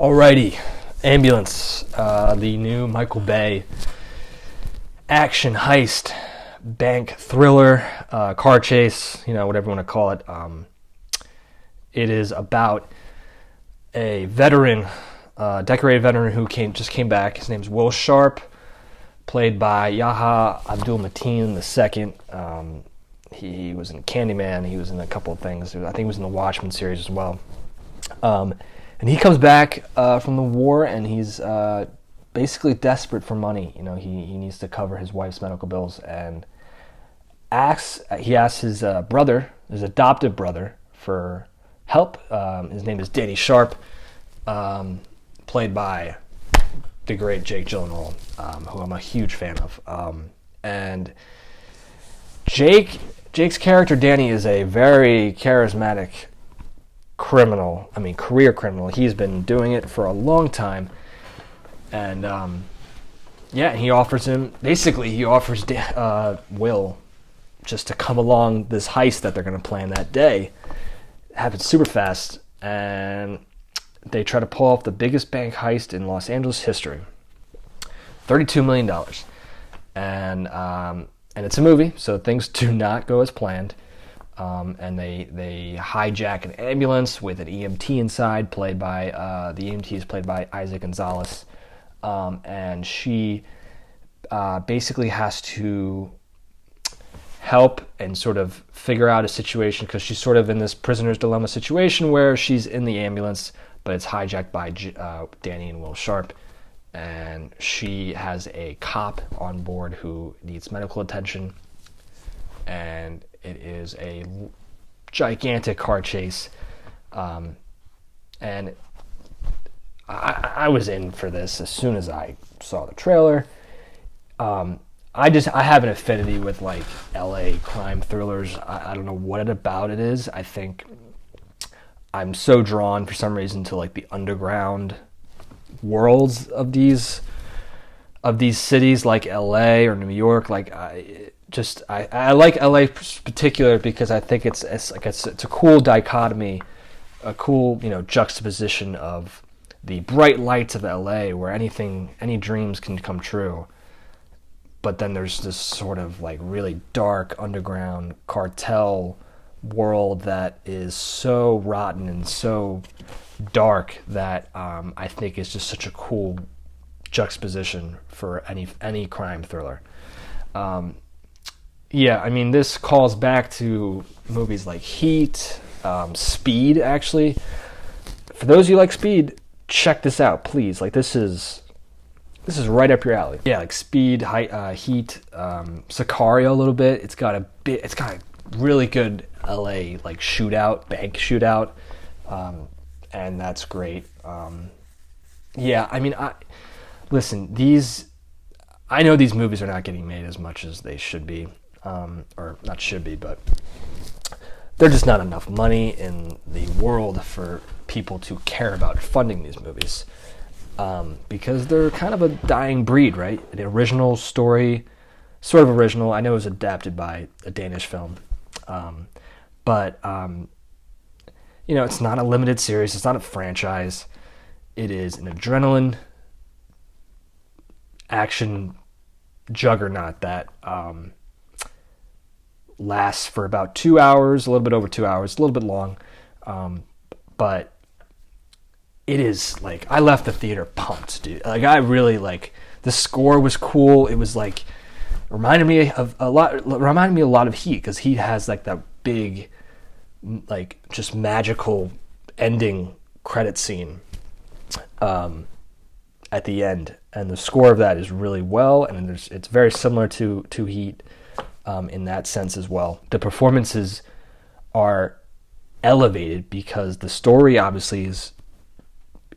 Alrighty, Ambulance, the new Michael Bay action heist bank thriller, car chase, whatever you want to call it. It is about a veteran, decorated veteran who just came back. His name's Will Sharp, played by Yahya Abdul-Mateen II. He was in Candyman. He was in a couple of things. I think he was in the Watchmen series as well. And he comes back from the war, and he's basically desperate for money. He needs to cover his wife's medical bills, and he asks his brother, his adopted brother, for help. His name is Danny Sharp, played by the great Jake Gyllenhaal, who I'm a huge fan of. And Jake's character, Danny, is a very charismatic career criminal. He's been doing it for a long time. And, he offers Will just to come along this heist that they're going to plan that day. It happens super fast, and they try to pull off the biggest bank heist in Los Angeles history. $32 million. And it's a movie, so things do not go as planned. And they hijack an ambulance with an EMT inside, the EMT is played by Isaac Gonzalez. And she basically has to help and sort of figure out a situation, because she's sort of in this prisoner's dilemma situation where she's in the ambulance, but it's hijacked by Danny and Will Sharp. And she has a cop on board who needs medical attention. And it is a gigantic car chase. And I was in for this as soon as I saw the trailer. I have an affinity with like LA crime thrillers. I don't know what about it is. I think I'm so drawn for some reason to like the underground worlds of these cities like LA or New York. Like I like LA in particular because I think it's a cool dichotomy, a cool juxtaposition of the bright lights of LA where any dreams can come true, but then there's this sort of like really dark underground cartel world that is so rotten and so dark that I think is just such a cool juxtaposition for any crime thriller. This calls back to movies like Heat, Speed, actually. For those of you who like Speed, check this out, please. Like, this is right up your alley. Yeah, like Speed, Heat, Sicario a little bit. It's got a really good LA like bank shootout, and that's great. I know these movies are not getting made as much as they should be. Or not should be, but there's just not enough money in the world for people to care about funding these movies, because they're kind of a dying breed, right? An original story, sort of original. I know it was adapted by a Danish film, but it's not a limited series. It's not a franchise. It is an adrenaline action juggernaut that lasts for about 2 hours, a little bit over 2 hours, a little bit long, but it is like, I left the theater pumped, dude. Like, I really the score was cool. It was like reminded me a lot of Heat, because Heat has like that big, like, just magical ending credit scene at the end, and the score of that is really well, and it's very similar to Heat. In that sense as well. The performances are elevated because the story obviously is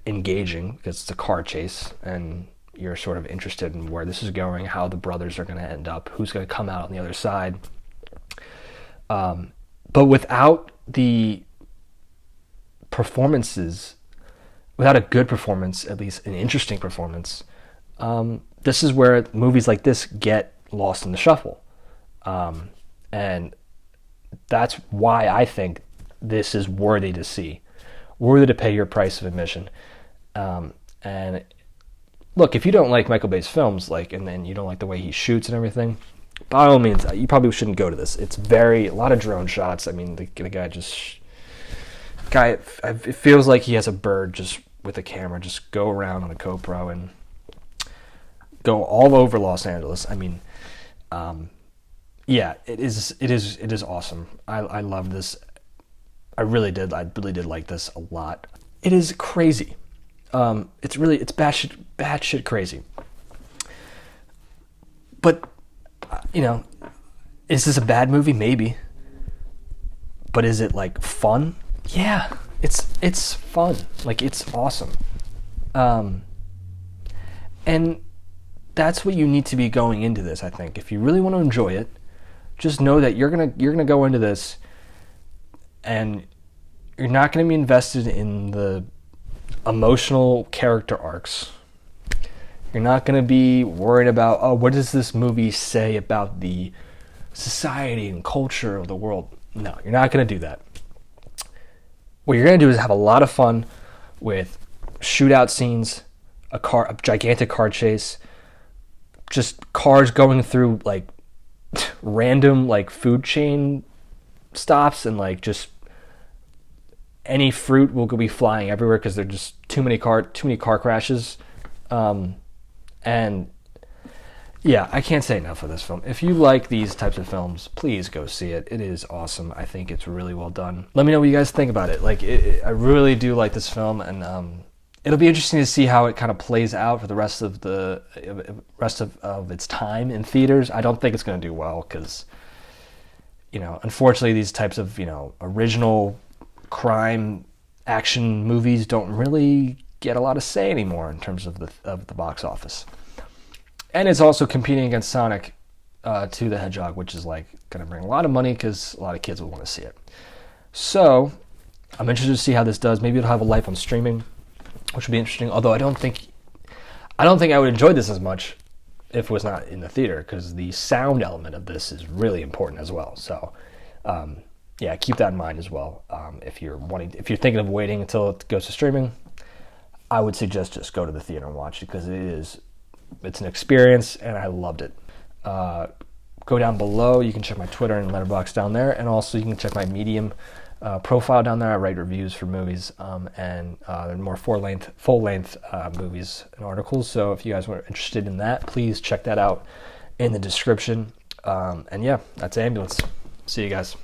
engaging, because it's a car chase and you're sort of interested in where this is going, how the brothers are going to end up, who's going to come out on the other side. But without the performances, without a good performance, at least an interesting performance, this is where movies like this get lost in the shuffle. And that's why I think this is worthy to see, worthy to pay your price of admission. And look, if you don't like Michael Bay's films, like, and then you don't like the way he shoots and everything, by all means, you probably shouldn't go to this. It's a lot of drone shots. I mean, the guy, it feels like he has a bird just with a camera, just go around on a GoPro and go all over Los Angeles. I mean, yeah, it is awesome. I love this. I really did like this a lot. It is crazy. It's batshit crazy. But is this a bad movie? Maybe. But is it like fun? Yeah, it's fun. Like, it's awesome. And that's what you need to be going into this, I think. If you really want to enjoy it, just know that you're gonna go into this and you're not gonna be invested in the emotional character arcs. You're not gonna be worried about, oh, what does this movie say about the society and culture of the world? No, you're not gonna do that. What you're gonna do is have a lot of fun with shootout scenes, a gigantic car chase, just cars going through like random like food chain stops, and like just any fruit will be flying everywhere because there's just too many car crashes. And yeah, I can't say enough of this film. If you like these types of films, please go see it. It is awesome. I think it's really well done. Let me know what you guys think about it. Like, I really do like this film, and it'll be interesting to see how it kind of plays out for the rest of its time in theaters. I don't think it's going to do well because, unfortunately, these types of original crime action movies don't really get a lot of say anymore in terms of the box office. And it's also competing against Sonic 2 the Hedgehog, which is like going to bring a lot of money because a lot of kids will want to see it. So I'm interested to see how this does. Maybe it'll have a life on streaming, which would be interesting. Although I don't think I would enjoy this as much if it was not in the theater, because the sound element of this is really important as well. So yeah, keep that in mind as well. If you're thinking of waiting until it goes to streaming, I would suggest just go to the theater and watch it, because it's an experience, and I loved it. Go down below. You can check my Twitter and Letterboxd down there, and also you can check my Medium profile down there. I write reviews for movies, and they're more full-length movies and articles. So if you guys were interested in that, please check that out in the description. And yeah, that's Ambulance. See you guys.